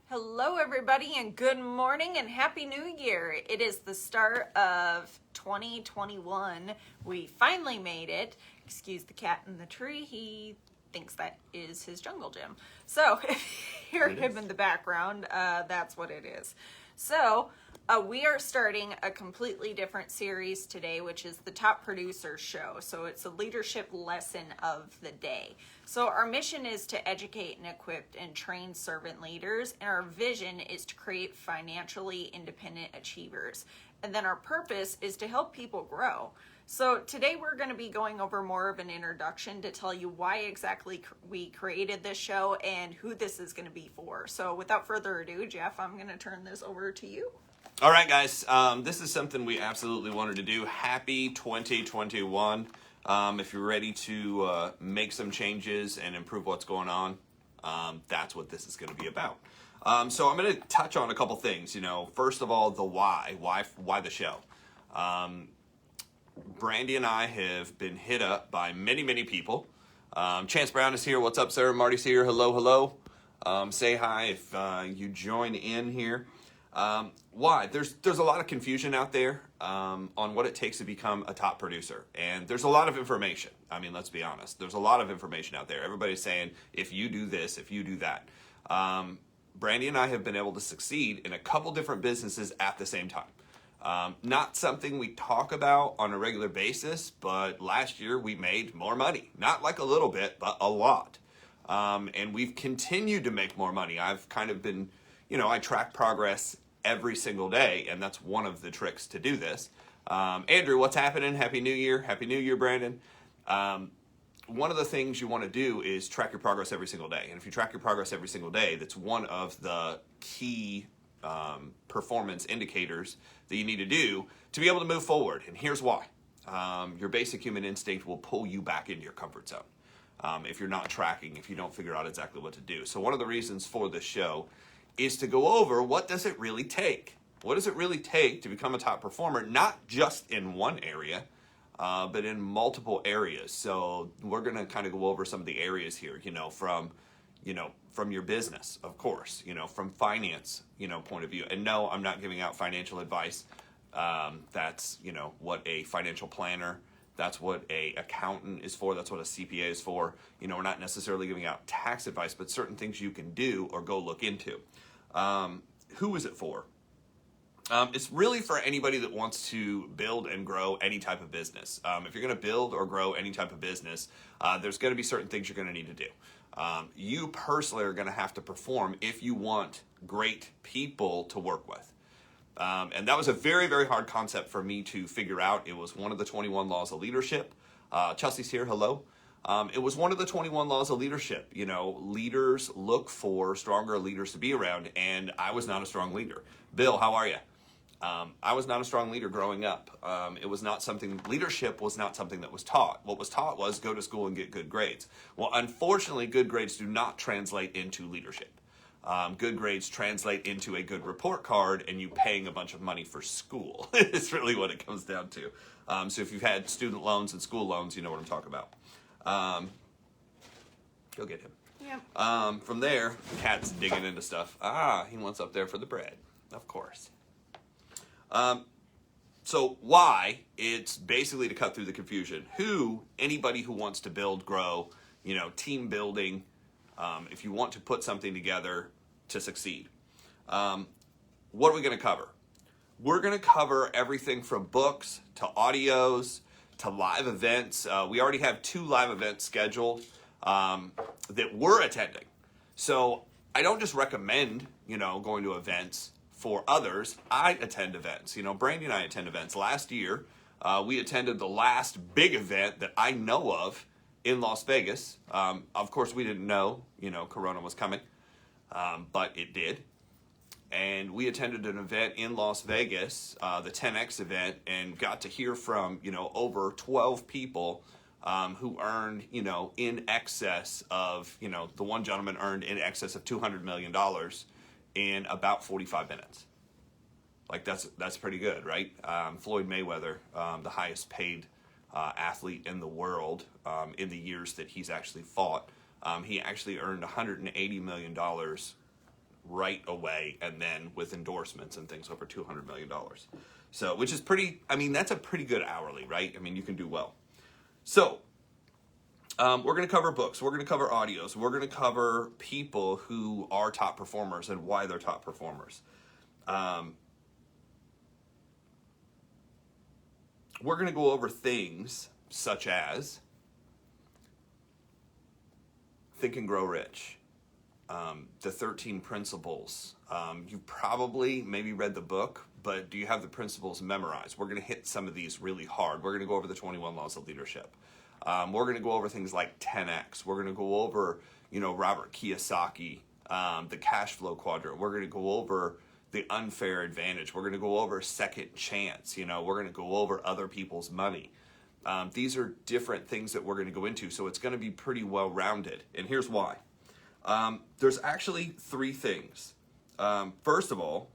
Hello, everybody, and good morning and Happy New Year. It is the start of 2021. We finally made it. Excuse the cat in the tree. He thinks that is his jungle gym. So if you hear him in the background, that's what it is. So we are starting a completely different series today, which is the Top Producer Show. So it's a leadership lesson of the day. So our mission is to educate and equip and train servant leaders, and our vision is to create financially independent achievers. And then our purpose is to help people grow. So today we're going to be going over more of an introduction to tell you why exactly we created this show and who this is going to be for. So without further ado, Jeff, I'm going to turn this over to you. All right, guys, this is something we absolutely wanted to do. Happy 2021. If you're ready to make some changes and improve what's going on, that's what this is going to be about. So I'm going to touch on a couple things. First of all, the why the show. Brandy and I have been hit up by many people. Chance Brown is here. What's up, sir? Marty's here. Hello. Say hi if you join in here. Why? There's a lot of confusion out there on what it takes to become a top producer. And there's a lot of information. I mean, let's be honest. There's a lot of information out there. Everybody's saying, if you do this, if you do that. Brandy and I have been able to succeed in a couple different businesses at the same time. Not something we talk about on a regular basis, but last year we made more money. Not like a little bit, but a lot. And we've continued to make more money. I've kind of been, I track progress every single day, and that's one of the tricks to do this. Andrew, what's happening? Happy New Year. Happy New Year, Brandon. One of the things you want to do is track your progress every single day. And if you track your progress every single day, that's one of the key performance indicators that you need to do to be able to move forward. And here's why. Your basic human instinct will pull you back into your comfort zone if you're not tracking, if you don't figure out exactly what to do. So one of the reasons for this show is to go over what does it really take? What does it really take to become a top performer, not just in one area, but in multiple areas. So we're going to kind of go over some of the areas here, from your business, of course, from finance, point of view. And no, I'm not giving out financial advice. That's, what a financial planner, that's what a accountant is for. That's what a CPA is for. We're not necessarily giving out tax advice, but certain things you can do or go look into. Who is it for? It's really for anybody that wants to build and grow any type of business. If you're going to build or grow any type of business, there's going to be certain things you're going to need to do. You personally are going to have to perform if you want great people to work with. And that was a very, very hard concept for me to figure out. It was one of the 21 laws of leadership. Chelsea's here. Hello. It was one of the 21 laws of leadership. Leaders look for stronger leaders to be around, and I was not a strong leader. Bill, how are you? I was not a strong leader growing up. Leadership was not something that was taught. What was taught was go to school and get good grades. Well, unfortunately, good grades do not translate into leadership. Good grades translate into a good report card and you paying a bunch of money for school. It's really what it comes down to. So if you've had student loans and school loans, you know what I'm talking about. Go get him. Yep. From there, cat's digging into stuff. He wants up there for the bread, of course. So why? It's basically to cut through the confusion. Anybody who wants to build, grow, team building, if you want to put something together to succeed. What are we going to cover? We're going to cover everything from books to audios to live events. We already have 2 live events scheduled that we're attending. So I don't just recommend, going to events for others. I attend events. Brandy and I attend events. Last year, we attended the last big event that I know of in Las Vegas. Of course, we didn't know, Corona was coming, but it did. And we attended an event in Las Vegas, the 10X event, and got to hear from, over 12 people who earned, in excess of, the one gentleman earned in excess of $200 million in about 45 minutes. Like, that's pretty good, right? Floyd Mayweather, the highest paid athlete in the world in the years that he's actually fought, he actually earned $180 million right away, and then with endorsements and things over $200 million. So, which is pretty, I mean, that's a pretty good hourly, right? I mean, you can do well. So, we're going to cover books. We're going to cover audios. We're going to cover people who are top performers and why they're top performers. We're going to go over things such as Think and Grow Rich, the 13 principles. You probably maybe read the book, but do you have the principles memorized? We're going to hit some of these really hard. We're going to go over the 21 laws of leadership. We're going to go over things like 10X. We're going to go over, Robert Kiyosaki, the cash flow quadrant. We're going to go over the unfair advantage. We're going to go over second chance. We're going to go over other people's money. These are different things that we're going to go into, so it's going to be pretty well-rounded. And here's why. There's actually three things. First of all,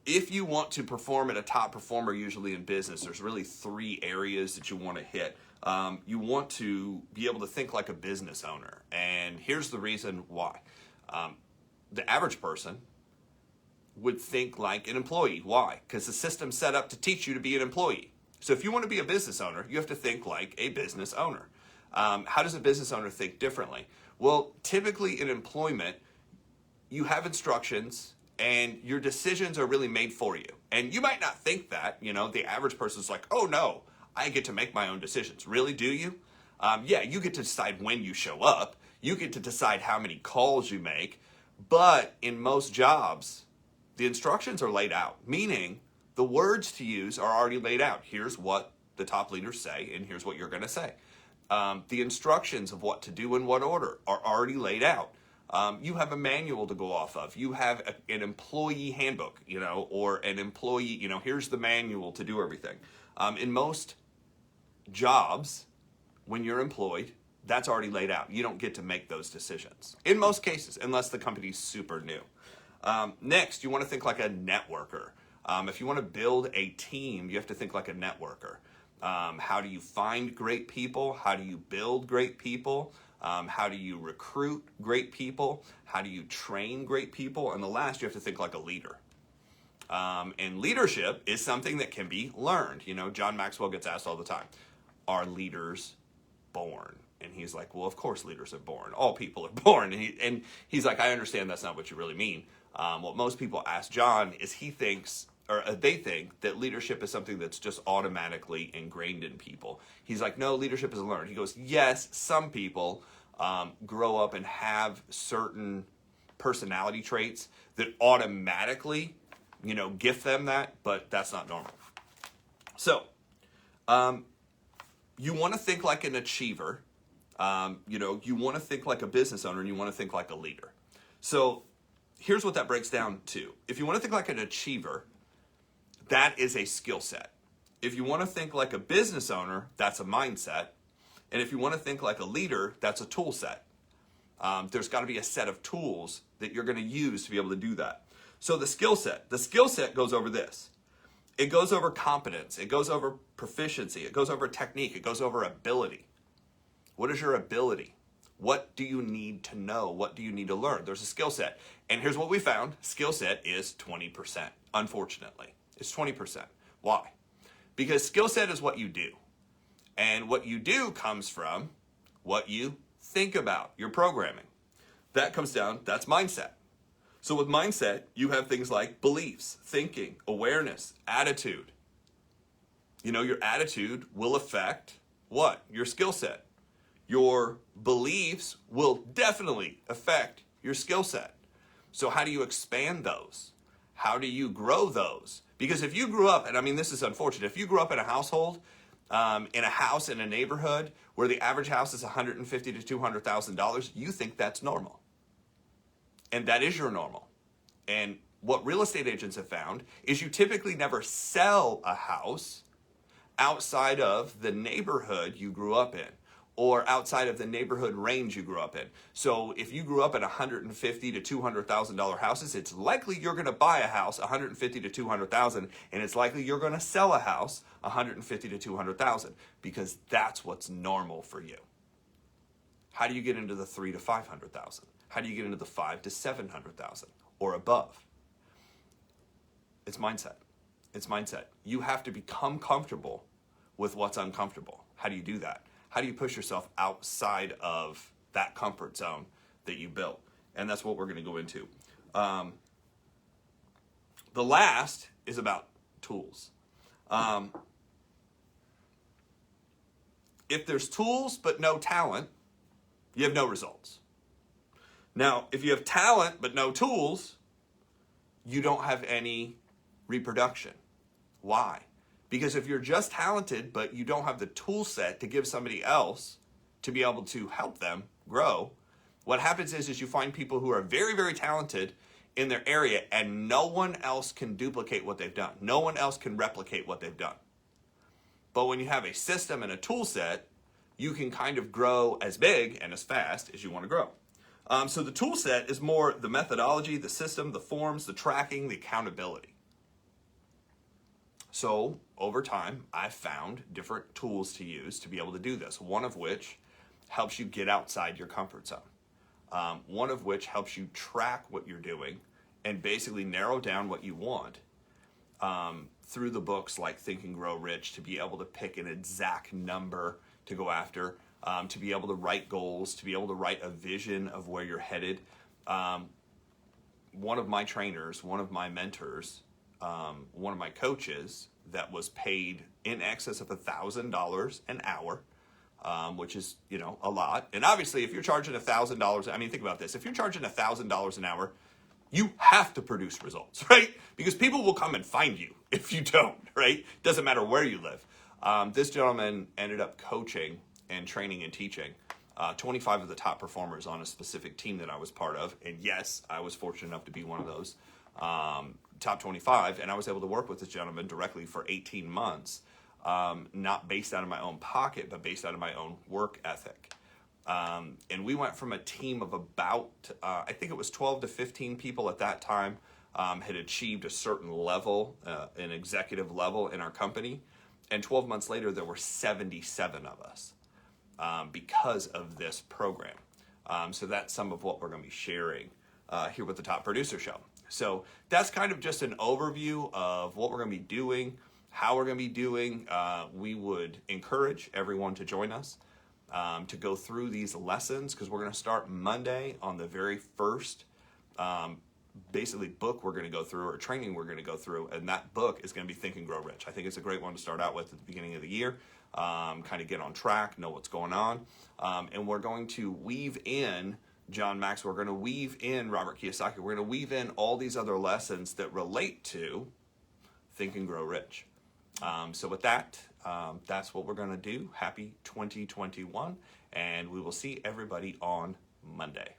if you want to perform at a top performer, usually in business, there's really three areas that you want to hit. You want to be able to think like a business owner. And here's the reason why. The average person would think like an employee. Why? Because the system's set up to teach you to be an employee. So if you want to be a business owner, you have to think like a business owner. How does a business owner think differently? Well, typically in employment, you have instructions and your decisions are really made for you. And you might not think that, the average person's like, oh no, I get to make my own decisions. Really, do you? Yeah, you get to decide when you show up. You get to decide how many calls you make. But in most jobs, the instructions are laid out, meaning the words to use are already laid out. Here's what the top leaders say, and here's what you're going to say. The instructions of what to do in what order are already laid out. You have a manual to go off of. You have an employee handbook, or an employee, here's the manual to do everything. In most jobs, when you're employed, that's already laid out. You don't get to make those decisions. In most cases, unless the company's super new. Next, you want to think like a networker. If you want to build a team, you have to think like a networker. How do you find great people? How do you build great people? How do you recruit great people? How do you train great people? And the last, you have to think like a leader. And leadership is something that can be learned. John Maxwell gets asked all the time, are leaders born? And he's like, well, of course leaders are born. All people are born. And he's like, I understand that's not what you really mean. What most people ask John is they think that leadership is something that's just automatically ingrained in people. He's like, no, leadership is learned. He goes, yes, some people grow up and have certain personality traits that automatically, gift them that, but that's not normal. So, you want to think like an achiever. You want to think like a business owner, and you want to think like a leader. So here's what that breaks down to. If you want to think like an achiever, that is a skill set. If you want to think like a business owner, that's a mindset. And if you want to think like a leader, that's a tool set. There's got to be a set of tools that you're going to use to be able to do that. So the skill set goes over this. It goes over competence. It goes over proficiency. It goes over technique. It goes over ability. What is your ability? What do you need to know? What do you need to learn? There's a skill set. And here's what we found. Skill set is 20%, unfortunately. It's 20%. Why? Because skill set is what you do. And what you do comes from what you think about, your programming. That comes down, that's mindset. So with mindset, you have things like beliefs, thinking, awareness, attitude. Your attitude will affect what? Your skill set. Your beliefs will definitely affect your skill set. So how do you expand those? How do you grow those? Because if you grew up, and I mean, this is unfortunate, if you grew up in a household, in a house in a neighborhood where the average house is $150,000 to $200,000, you think that's normal. And that is your normal. And what real estate agents have found is you typically never sell a house outside of the neighborhood you grew up in, or outside of the neighborhood range you grew up in. So if you grew up in $150,000 to $200,000 houses, it's likely you're going to buy a house $150,000 to $200,000, and it's likely you're going to sell a house $150,000 to $200,000, because that's what's normal for you. How do you get into the $300,000 to $500,000? How do you get into the 5 to 700,000 or above? It's mindset. It's mindset. You have to become comfortable with what's uncomfortable. How do you do that? How do you push yourself outside of that comfort zone that you built? And that's what we're going to go into. The last is about tools. If there's tools but no talent, you have no results. Now, if you have talent but no tools, you don't have any reproduction. Why? Because if you're just talented but you don't have the tool set to give somebody else to be able to help them grow, what happens is you find people who are very, very talented in their area and no one else can duplicate what they've done. No one else can replicate what they've done. But when you have a system and a tool set, you can kind of grow as big and as fast as you want to grow. So the tool set is more the methodology, the system, the forms, the tracking, the accountability. So over time, I've found different tools to use to be able to do this. One of which helps you get outside your comfort zone. One of which helps you track what you're doing and basically narrow down what you want through the books like Think and Grow Rich, to be able to pick an exact number to go after, to be able to write goals, to be able to write a vision of where you're headed. One of my trainers, one of my mentors, one of my coaches that was paid in excess of $1,000 an hour, which is, a lot. And obviously, if you're charging $1,000, I mean, think about this. If you're charging $1,000 an hour, you have to produce results, right? Because people will come and find you if you don't, right? Doesn't matter where you live. This gentleman ended up coaching and training and teaching 25 of the top performers on a specific team that I was part of. And yes, I was fortunate enough to be one of those top 25. And I was able to work with this gentleman directly for 18 months. Not based out of my own pocket, but based out of my own work ethic. And we went from a team of about, I think it was 12 to 15 people at that time, had achieved a certain level, an executive level in our company. And 12 months later, there were 77 of us because of this program. So that's some of what we're going to be sharing here with the Top Producer Show. So that's kind of just an overview of what we're going to be doing, how we're going to be doing. We would encourage everyone to join us to go through these lessons, because we're going to start Monday on the very first basically book we're going to go through, or training we're going to go through, and that book is going to be Think and Grow Rich. I think it's a great one to start out with at the beginning of the year, kind of get on track, know what's going on, and we're going to weave in John Maxwell, we're going to weave in Robert Kiyosaki, we're going to weave in all these other lessons that relate to Think and Grow Rich. So with that, that's what we're going to do. Happy 2021, and we will see everybody on Monday.